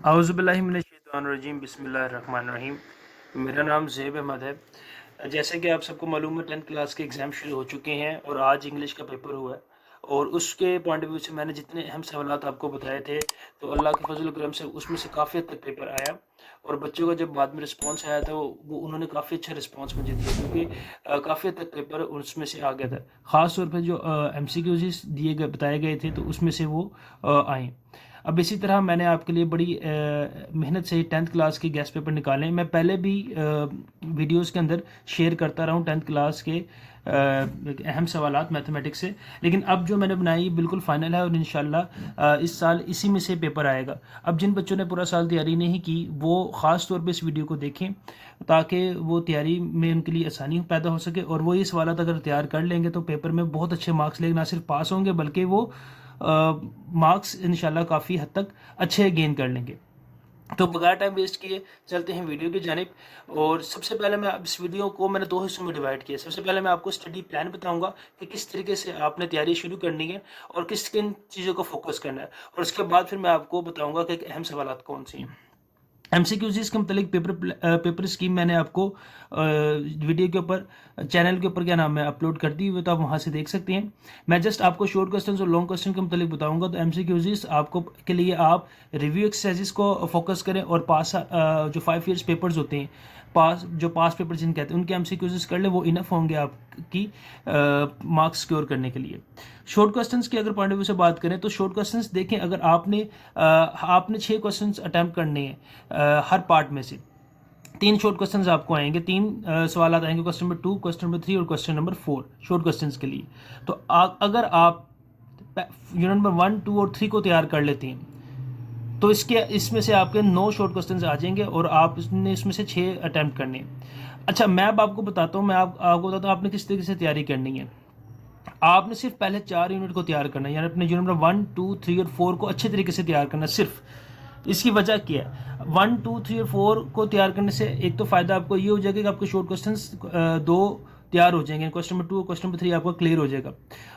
औज़ुबिल्लाहिमिनश्शैतानिर्रजीम बिस्मिल्लाहिर्रहमानिर्रहीम। मेरा नाम ज़ेब अहमद है। जैसे कि आप सबको मालूम है 10th क्लास के एग्ज़ाम शुरू हो चुके हैं और आज इंग्लिश का पेपर हुआ है और उसके पॉइंट ऑफ व्यू से मैंने जितने अहम सवालात आपको बताए थे तो अल्लाह के फज़ल करम से उसमें से काफ़ी हद तक पेपर आया और बच्चों का जब बाद में रिस्पॉन्स आया था वो उन्होंने काफ़ी अच्छा रिस्पॉन्स मुझे दिया क्योंकि काफ़ी हद तक पेपर उसमें से आ गया था। ख़ास तौर पर जो MCQs दिए गए बताए गए थे तो उसमें से वो आए। अब इसी तरह मैंने आपके लिए बड़ी मेहनत से 10th क्लास के गेस्ट पेपर निकाले। मैं पहले भी वीडियोस के अंदर शेयर करता रहा हूँ 10th क्लास के अहम सवालात मैथमेटिक्स से, लेकिन अब जो मैंने बनाई बिल्कुल फाइनल है और इंशाल्लाह इस साल इसी में से पेपर आएगा। अब जिन बच्चों ने पूरा साल तैयारी नहीं की वो ख़ास तौर पे इस वीडियो को देखें ताकि वो तैयारी में उनके लिए आसानी पैदा हो सके और वो ये सवालात अगर तैयार कर लेंगे तो पेपर में बहुत अच्छे मार्क्स लेंगे, ना सिर्फ पास होंगे बल्कि वो मार्क्स इंशाल्लाह काफ़ी हद तक अच्छे गेन कर लेंगे। तो बगैर टाइम वेस्ट किए चलते हैं वीडियो की जानिब। और सबसे पहले मैं इस वीडियो को मैंने दो हिस्सों में डिवाइड किया। सबसे पहले मैं आपको स्टडी प्लान बताऊंगा कि किस तरीके से आपने तैयारी शुरू करनी है और किन चीज़ों को फोकस करना है, और उसके बाद फिर मैं आपको बताऊंगा कि अहम सवालात कौन सी हैं। MCQs के मतलब पेपर स्कीम मैंने आपको वीडियो के ऊपर चैनल के ऊपर क्या नाम है अपलोड कर दी हुई, तो आप वहाँ से देख सकते हैं। मैं जस्ट आपको शॉर्ट क्वेश्चन और लॉन्ग क्वेश्चन के मतलब बताऊंगा। तो MCQs आपको के लिए आप रिव्यू एक्सरसाइजेस को फोकस करें और जो 5 ईयर्स पेपर्स होते हैं, पास पेपर जिन कहते हैं उनके MCQs कर ले, वो इनफ होंगे आपकी मार्क्स सिक्योर करने के लिए। शॉर्ट क्वेश्चंस की अगर पॉइंट ऑफ व्यू से बात करें तो शॉर्ट क्वेश्चंस देखें, अगर आपने 6 क्वेश्चंस अटैम्प्ट करने हैं हर पार्ट में से। 3 शॉर्ट क्वेश्चंस आपको आएंगे, 3 सवाल आएंगे, क्वेश्चन नंबर 2, क्वेश्चन नंबर 3 और क्वेश्चन नंबर 4 शॉर्ट क्वेश्चंस के लिए। तो अगर आप यूनिट नंबर 1, 2 और 3 को तैयार कर लेते हैं तो इसमें से आपके 9 शॉर्ट क्वेश्चंस आ जाएंगे और आपने इसमें से 6 अटैम्प्ट करने हैं। अच्छा, मैं अब आपको बताता हूँ, मैं आपको बताता हूँ आपने किस तरीके से तैयारी करनी है। आपने सिर्फ पहले 4 यूनिट को तैयार करना है, यानी अपने यूनिट नंबर 1, 2, 3 और 4 को अच्छे तरीके से तैयार करना है। सिर्फ इसकी वजह क्या है, 1, 2, 3 और 4 को तैयार करने से एक तो फ़ायदा आपको ये हो जाएगा कि आपके शॉर्ट क्वेश्चंस 2 तैयार हो जाएंगे, क्वेश्चन नंबर 2 और क्वेश्चन नंबर 3 आपका क्लियर हो जाएगा।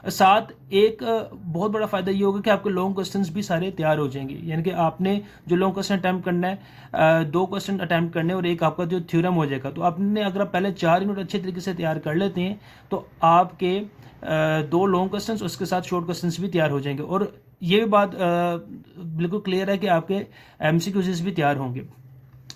साथ एक बहुत बड़ा फ़ायदा ये होगा कि आपके लॉन्ग क्वेश्चंस भी सारे तैयार हो जाएंगे, यानी कि आपने जो लॉन्ग क्वेश्चन अटैम्प्ट करना है 2 क्वेश्चन अटैम्प्ट करने और एक आपका जो थ्योरम हो जाएगा। तो आपने अगर आप पहले 4 यूनिट अच्छे तरीके से तैयार कर लेते हैं तो आपके 2 लॉन्ग क्वेश्चंस उसके साथ शॉर्ट क्वेश्चंस भी तैयार हो जाएंगे, और ये भी बात बिल्कुल क्लियर है कि आपके MCQs भी तैयार होंगे।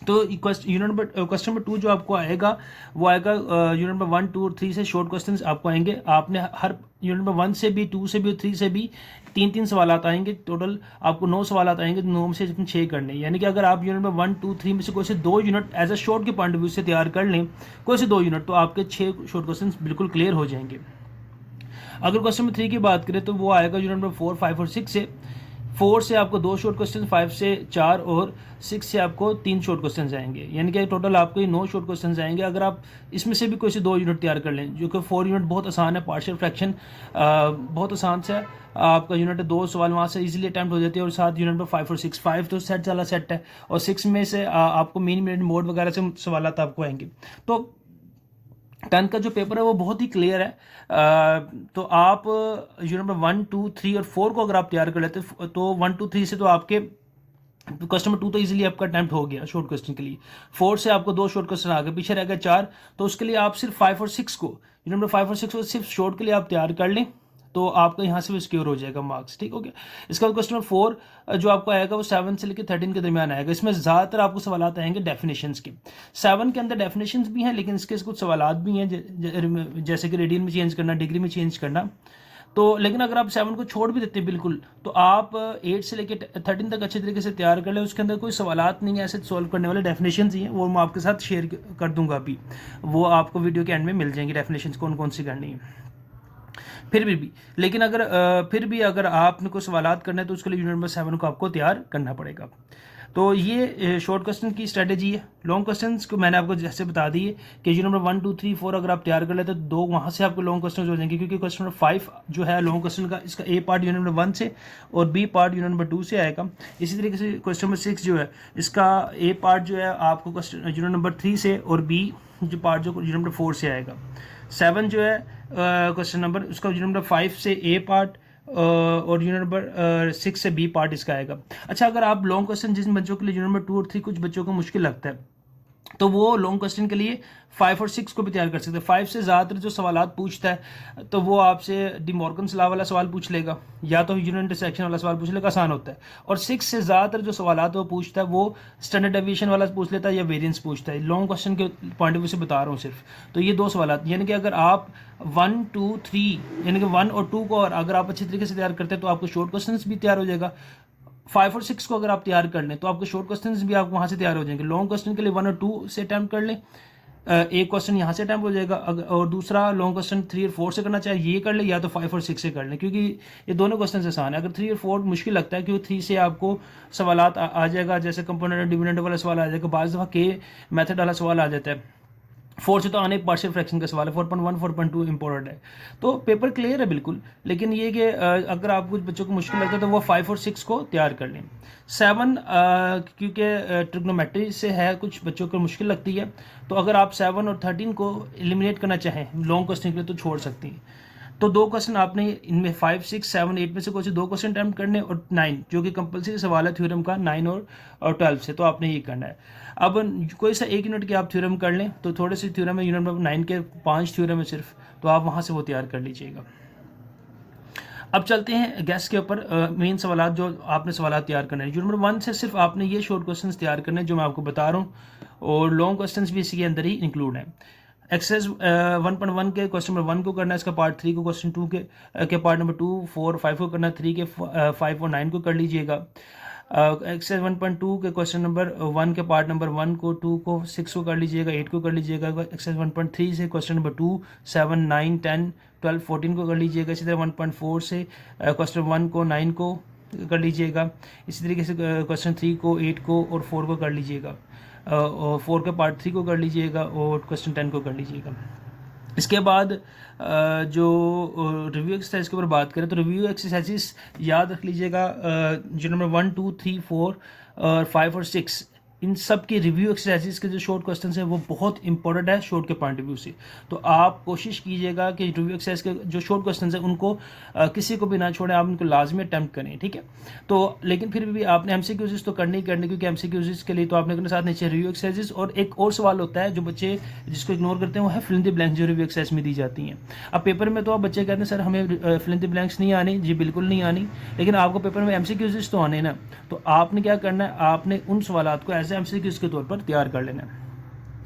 तो क्वेश्चन नंबर 2 जो आपको आएगा वो आएगा यूनिट नंबर 1, 2 और 3 से शॉर्ट क्वेश्चंस आपको आएंगे। आपने हर यूनिट नंबर 1 से भी, 2 से भी और 3 से भी 3-3 सवालात आएंगे। टोटल आपको 9 सवालात आएंगे, 9 में से 6 करने, यानी कि अगर आप यूनिट नंबर 1, 2, 3 में से कोई से 2 यूनिट एज अ शॉर्ट के पॉइंट ऑफ व्यू से तैयार कर लें, कोई से 2 यूनिट, तो आपके 6 शॉर्ट क्वेश्चन बिल्कुल क्लियर हो जाएंगे। अगर क्वेश्चन नंबर 3 की बात करें तो वो आएगा यूनिट नंबर 4, 5 और 6 से। 4 से आपको 2 शॉर्ट क्वेश्चन, 5 से 4 और 6 से आपको 3 शॉर्ट क्वेश्चन आएंगे, यानी कि टोटल आपको ये 9 शॉर्ट क्वेश्चन आएंगे। अगर आप इसमें से भी कोई से 2 यूनिट तैयार कर लें, जो कि 4 यूनिट बहुत आसान है, पार्शियल फ्रैक्शन बहुत आसान से है, आपका यूनिट 2 सवाल वहाँ से इजीली अटैम्प्ट हो जाते हैं। और साथ यूनिट नंबर 5 और 6, 5 तो सेट वाला सेट है और 6 में से आपको मीन मिनट मोड वगैरह से सवाल आपको आएंगे। तो 10 का जो पेपर है वो बहुत ही क्लियर है। तो आप यूनिट नंबर 1, 2, 3 और 4 को अगर आप तैयार कर लेते तो 1, 2, 3 से तो आपके क्वेश्चन नंबर 2 तो इजीली आपका अटैम्प्ट हो गया शॉर्ट क्वेश्चन के लिए। 4 से आपको 2 शॉर्ट क्वेश्चन आ गए, पीछे रह गए 4, तो उसके लिए आप सिर्फ 5 और 6 को, यूनिट नंबर 5 और 6 को सिर्फ शॉर्ट के लिए आप तैयार कर लें तो आपका यहाँ से भी सिक्योर हो जाएगा मार्क्स। ठीक हो गया। इसका क्वेश्चन नंबर 4 जो आपको आएगा वो 7 से लेकर 13 के दरमियान आएगा। इसमें ज़्यादातर आपको सवाल आएंगे डेफिनेशंस के। 7 के अंदर डेफिनेशंस भी हैं, लेकिन इसके कुछ सवाल भी हैं जैसे कि रेडियन में चेंज करना, डिग्री में चेंज करना। तो लेकिन अगर आप 7 को छोड़ भी देते हैं बिल्कुल, तो आप 8 से लेकर 13 तक अच्छे तरीके से तैयार कर लें। उसके अंदर कोई सवालात नहीं है ऐसे सॉल्व करने वाले, डेफिनेशंस ही हैं, वो मैं आपके साथ शेयर कर दूंगा अभी, वो आपको वीडियो के एंड में मिल जाएंगी डेफिनेशंस कौन कौन सी करनी है। फिर भी लेकिन अगर आपने कोई सवालात करना है तो उसके लिए यूनिट नंबर 7 को आपको तैयार करना पड़ेगा। तो ये शॉर्ट क्वेश्चन की स्ट्रेटेजी है। लॉन्ग क्वेश्चंस को मैंने आपको जैसे बता दी है कि यूनिट नंबर 1, 2, 3, 4 अगर आप तैयार कर लेते तो 2 वहाँ से आपको लॉन्ग क्वेश्चन हो जाएंगे, क्योंकि क्वेश्चन नंबर 5 जो है लॉन्ग क्वेश्चन का, इसका ए पार्ट यूनिट नंबर 1 से और बी पार्ट यूनिट नंबर 2 से आएगा। इसी तरीके से क्वेश्चन नंबर 6 जो है इसका ए पार्ट जो है आपको क्वेश्चन यूनिट नंबर 3 से और बी जो पार्ट जो यूनिट नंबर 4 से आएगा। 7 जो है क्वेश्चन नंबर उसका यूनिट नंबर 5 से ए पार्ट, और यूनिट नंबर 6 से बी पार्ट इसका आएगा। अच्छा, अगर आप लॉन्ग क्वेश्चन जिन बच्चों के लिए यूनिट नंबर 2 और 3 कुछ बच्चों को मुश्किल लगता है तो वो लॉन्ग क्वेश्चन के लिए 5 और 6 को भी तैयार कर सकते हैं। 5 से ज़्यादातर जो सवालात पूछता है तो वो आपसे डी मॉर्गन्स लॉ वाला सवाल पूछ लेगा, या तो यूनिट इंटरसेक्शन वाला सवाल पूछ लेगा, आसान होता है। और 6 से ज़्यादातर जो सवालात वो पूछता है वो स्टैंडर्ड डेविएशन वाला पूछ लेता है या वेरिएंस पूछता है। लॉन्ग क्वेश्चन के पॉइंट ऑफ व्यू से बता रहा हूँ सिर्फ। तो ये दो सवालात, यानी कि अगर आप 1, 2, 3 यानी कि 1 और 2 को और अगर आप अच्छी तरीके से तैयार करते हैं तो आपको शॉर्ट क्वेश्चन भी तैयार हो जाएगा। 5 और 6 को अगर आप तैयार कर लें तो आपके शॉर्ट क्वेश्चंस भी आप वहाँ से तैयार हो जाएंगे। लॉन्ग क्वेश्चन के लिए 1 और 2 से अटैम्प्ट कर लें, एक क्वेश्चन यहाँ से अटैम्प्ट हो जाएगा, और दूसरा लॉन्ग क्वेश्चन 3 और 4 से करना चाहे ये कर ले, या तो 5 और 6 से कर लें, क्योंकि ये दोनों क्वेश्चन आसान है। अगर 3 और 4 मुश्किल लगता है क्योंकि 3 से आपको सवालात आ जाएगा, जैसे कंपोनेंट डिविडेंड वाला सवाल आ जाएगा, बाज़ दफ़ा के मेथड वाला सवाल आ जाता है। 4 से तो आने एक पार्शियल फ्रैक्शन का सवाल है, 4.1 4.2 इंपॉर्टेंट है, तो पेपर क्लियर है बिल्कुल। लेकिन ये कि अगर आप कुछ बच्चों को मुश्किल लगता है तो वो 5 और 6 को तैयार कर लें। 7 क्योंकि ट्रिग्नोमेट्री से है, कुछ बच्चों को मुश्किल लगती है, तो अगर आप 7 और 13 को एलिमिनेट करना चाहें लॉन्ग क्वेश्चन के लिए तो छोड़ सकती हैं। तो दो क्वेश्चन आपने इनमें 5, 6, 7, 8 में से कोई से दो क्वेश्चन अटैम्प्ट करने, और 9 जो कि कंपलसरी सवाल है थ्योरम का 9 और 12 से, तो आपने ये करना है। अब कोई सा एक यूनिट के आप थ्योरम कर लें तो थोड़े से थ्योरम है, यूनिट नंबर 9 के 5 थ्योरम है सिर्फ, तो आप वहाँ से वो तैयार कर लीजिएगा। अब चलते हैं गैस के ऊपर, मेन सवाल जो आपने सवाल तैयार करने हैं। यूनिट नंबर 1 से सिर्फ आपने ये शॉर्ट क्वेश्चन तैयार करने हैं जो मैं आपको बता रहा हूँ, और लॉन्ग क्वेश्चन भी इसी के अंदर ही इंक्लूड हैं। एक्सरसाइज 1.1 के क्वेश्चन नंबर 1 को करना है, इसका पार्ट 3 को क्वेश्चन 2 के पार्ट नंबर 2, 4, 5 को करना है, 3 के 5 और 9 को कर लीजिएगा। एक्सरसाइज 1.2 के क्वेश्चन नंबर 1 के पार्ट नंबर 1 को, 2 को, 6 को कर लीजिएगा, 8 को कर लीजिएगा। एक्सरसाइज 1.3 से क्वेश्चन नंबर 2, 7, 9, 10, 12, 14 को कर लीजिएगा। इसी तरह 1.4 से क्वेश्चन 1 को, 9 को कर लीजिएगा। इसी तरीके से क्वेश्चन 3 को, 8 को और 4 को कर लीजिएगा, और 4 के पार्ट 3 को कर लीजिएगा, और क्वेश्चन 10 को कर लीजिएगा। इसके बाद जो रिव्यू एक्सरसाइज के ऊपर बात करें तो रिव्यू एक्सरसाइजेस याद रख लीजिएगा, जो नंबर 1, 2, 3, 4 और 5 और 6, इन सब के रिव्यू एक्सरसाइजेस के जो शॉर्ट क्वेश्चंस हैं वो बहुत इंपॉर्टेंट है शॉर्ट के पॉइंट ऑफ व्यू से। तो आप कोशिश कीजिएगा कि रिव्यू एक्सरसाइज के जो शॉर्ट क्वेश्चंस हैं उनको किसी को भी ना छोड़ें, आप उनको लाजमी अटैम्प्ट करें, ठीक है। तो लेकिन फिर भी आपने एमसीक्यूज तो करने ही करने, क्योंकि एमसीक्यूज के लिए तो आपने अपने साथ नीचे रिव्यू एक्सरसाइजेस, और एक और सवाल होता है जो बच्चे जिसको इग्नोर करते हैं वो है फिल इन द ब्लैंक्स, जो रिव्यू एक्सरसाइज में दी जाती हैं। अब पेपर में तो आप बच्चे कहते हैं सर हमें फिल इन द ब्लैंक्स नहीं आनी, जी बिल्कुल नहीं आनी, लेकिन आपको पेपर में एमसीक्यूज तो आने ना, तो आपने क्या करना है, आपने उन सवालात को एज एमसीक्यूज के तौर पर तैयार कर लेना है।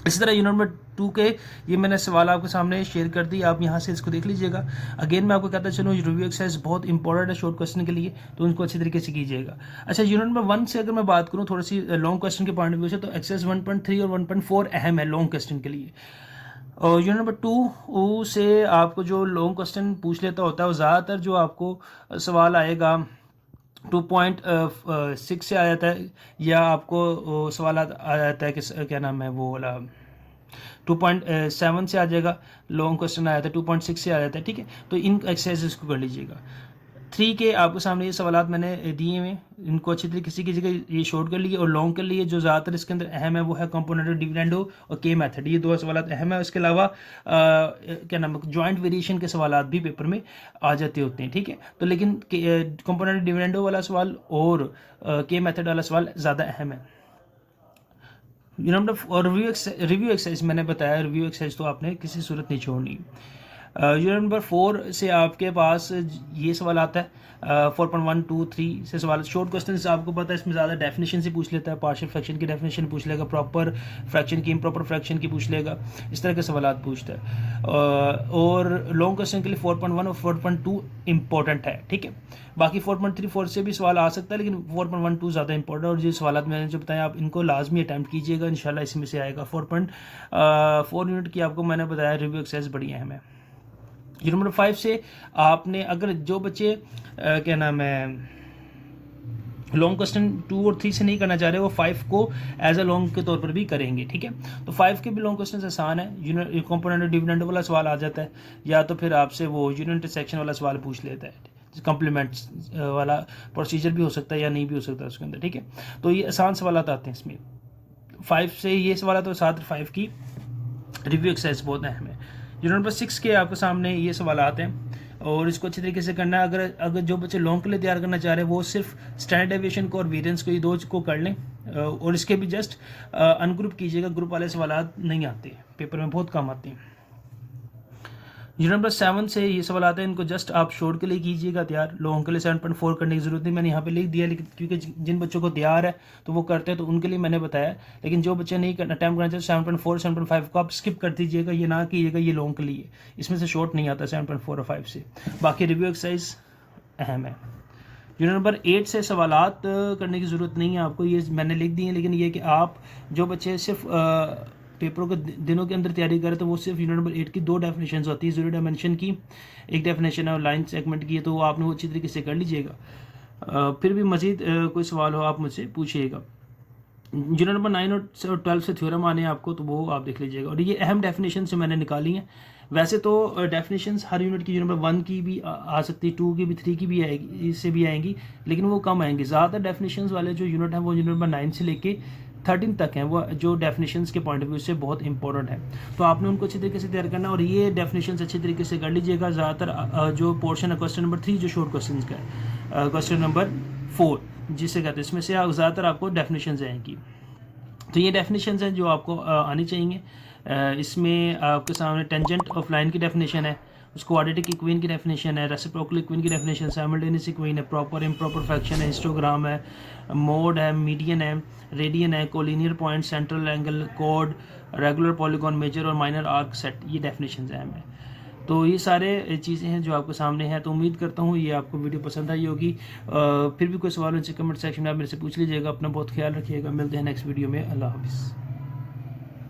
इसी तरह यूनिट नंबर 2 के ये मैंने सवाल आपके सामने शेयर कर दी, आप यहाँ से इसको देख लीजिएगा। अगेन मैं आपको कहता चलूँ रिव्यू एक्सरसाइज बहुत इंपॉर्टेंट है शॉर्ट क्वेश्चन के लिए, तो उनको अच्छी तरीके से कीजिएगा। अच्छा, यूनिट नंबर 1 से अगर मैं बात करूँ थोड़ी सी लॉन्ग क्वेश्चन के पॉइंट ऑफ व्यू से, तो एक्सरसाइज 1.3 और 1.4 अहम है लॉन्ग क्वेश्चन के लिए। और यूनिट नंबर 2 से आपको जो लॉन्ग क्वेश्चन पूछ लेता होता है वो ज़्यादातर जो आपको सवाल आएगा 2.6 से आ जाता है, या आपको सवाल आ जाता है कि क्या नाम है वो वाला 2.7 से आ जाएगा, लॉन्ग क्वेश्चन आ जाता है 2.6 से आ जाता है, ठीक है। तो इन एक्सरसाइजेस को कर लीजिएगा। 3 के आपके सामने ये सवालात मैंने दिए हुए, इनको अच्छी तरीके से कीजिएगा, ये शॉर्ट कर लिए। और लॉन्ग के लिए जो ज़्यादातर इसके अंदर अहम है वो है कंपोनेंट डिविडेंडो और के मेथड, ये दो सवालात अहम है। उसके अलावा क्या नाम है जॉइंट वेरिएशन के सवालात भी पेपर में आ जाते होते हैं, ठीक है। तो लेकिन कंपोनेंट डिविडेंडो वाला सवाल और के मेथड वाला सवाल ज़्यादा अहम है। और रिव्यू एक्सरसाइज मैंने बताया, रिव्यू एक्सरसाइज तो आपने किसी सूरत नहीं छोड़नी। यूनिट नंबर 4 से आपके पास ये सवाल आता है 4.1, 2, 3 से सवाल शॉर्ट क्वेश्चन से आपको पता है इसमें ज़्यादा डेफिनेशन से पूछ लेता है, पार्शियल फ्रैक्शन की डेफिनेशन पूछ लेगा, प्रॉपर फ्रैक्शन की, इम्प्रॉपर फ्रैक्शन की पूछ लेगा, इस तरह के सवाल पूछता है। और लॉन्ग क्वेश्चन के लिए 4.1 और 4.2 इंपॉर्टेंट है, ठीक है। बाकी 4.3, 4 से भी सवाल आ सकता है, लेकिन 4.1, 2 ज़्यादा इंपॉर्टेंट। और जो सवाल मैंने जो बताया आप इनको लाजमी अटैम्प्ट कीजिएगा, इंशाल्लाह इसमें से आएगा। 4.4 यूनिट की आपको मैंने बताया रिव्यू एक्सरसाइज बड़ी अहम है। यूनिट नंबर 5 से आपने अगर जो बच्चे क्या नाम है लॉन्ग क्वेश्चन 2 और 3 से नहीं करना चाह रहे, वो 5 को एज अ लॉन्ग के तौर पर भी करेंगे, ठीक है। तो 5 के भी लॉन्ग क्वेश्चन आसान है, यूनिट कंपोनेंट डिविडेंड वाला सवाल आ जाता है, या तो फिर आपसे वो यूनिट इंटरसेक्शन वाला सवाल पूछ लेता है, कम्प्लीमेंट्स वाला प्रोसीजर भी हो सकता है या नहीं भी हो सकता उसके अंदर, ठीक है। तो ये आसान सवाल आते हैं इसमें 5 से, ये सवाल तो साथ 5 की रिव्यू एक्सरसाइज बहुत अहम है। यूनिट नंबर 6 के आपके सामने ये सवाल आते हैं, और इसको अच्छी तरीके से करना है। अगर अगर जो बच्चे लॉन्ग के लिए तैयार करना चाह रहे हैं वो सिर्फ स्टैंडर्ड डेविएशन को और वेरिएंस को, ये दो को कर लें, और इसके भी जस्ट अनग्रुप कीजिएगा, ग्रुप वाले सवाल नहीं आते, पेपर में बहुत कम आते हैं। यूनिट नंबर 7 से ये सवाल आते हैं, इनको जस्ट आप शॉर्ट के लिए कीजिएगा तैयार, लॉन्ग के लिए 7.4 करने की ज़रूरत नहीं, मैंने यहाँ पे लिख दिया, लेकिन क्योंकि जिन बच्चों को तैयार है तो वो करते हैं तो उनके लिए मैंने बताया, लेकिन जो बच्चे नहीं अटैम्प्ट करना चाहते 7.4 7.5 को आप स्किप कर दीजिएगा, ये ना कीजिएगा ये लॉन्ग के लिए, इसमें से शॉर्ट नहीं आता 7.4 और 5 से। बाकी रिव्यू एक्सरसाइज अहम है। यूनिट नंबर 8 से सवालात करने की ज़रूरत नहीं है आपको, ये मैंने लिख दिए हैं, लेकिन ये कि आप जो बच्चे सिर्फ पेपरों के दिनों के अंदर तैयारी करें तो वो सिर्फ यूनिट नंबर 8 की 2 डेफिनेशन होती है, जीरो डायमेंशन की एक डेफिनेशन है और लाइन सेगमेंट की है, तो वो आपने वो अच्छी तरीके से कर लीजिएगा। फिर भी मज़ीद कोई सवाल हो आप मुझसे पूछिएगा। यूनिट नंबर 9 और 12 से थ्योरम आने हैं आपको, तो वो आप देख लीजिएगा, और ये अहम डेफिनेशन से मैंने निकाली हैं। वैसे तो डेफिनेशंस हर यूनिट की यूनिट नंबर 1 की भी आ सकती है, 2 की भी, 3 की भी आएगी, इससे भी आएंगी, लेकिन वो कम आएंगी। ज़्यादातर डेफिनेशंस वाले जो यूनिट हैं वो यूनिट नंबर 9 से लेके 13 तक हैं, वो जो डेफिनेशंस के पॉइंट ऑफ व्यू से बहुत इंपॉर्टेंट है, तो आपने उनको अच्छी तरीके से तैयार करना, और ये डेफिनेशंस अच्छी तरीके से कर लीजिएगा। ज़्यादातर जो पोर्शन है क्वेश्चन नंबर 3 जो शॉर्ट क्वेश्चन का है, क्वेश्चन नंबर 4 जिसे कहते हैं, इसमें से ज़्यादातर आपको डेफिनेशंस आएंगी। तो ये डेफिनेशंस हैं जो आपको आनी चाहिए। इसमें आपके सामने टेंजेंट ऑफ लाइन की डेफिनेशन है, उसको क्वाड्रेटिक इक्वेशन की डेफिनेशन है, रेसिप्रोकल इक्वेशन की डेफिनेशन, साइमल्टेनियस इक्वेशन है, प्रॉपर इम्प्रॉपर फ्रैक्शन है, हिस्टोग्राम है, मोड है, मीडियन है, रेडियन है, कोलिनियर पॉइंट, सेंट्रल एंगल, कोड, रेगुलर पॉलीगॉन, मेजर और माइनर आर्क सेट, ये डेफिनेशंस हैं हमें। तो ये सारे चीज़ें हैं जो आपके सामने हैं। तो उम्मीद करता हूँ ये आपको वीडियो पसंद आई होगी। फिर भी कोई सवाल उनसे कमेंट सेक्शन में आप मेरे से पूछ लीजिएगा। अपना बहुत ख्याल रखिएगा, मिलते हैं नेक्स्ट वीडियो में। अल्लाह हाफिज़।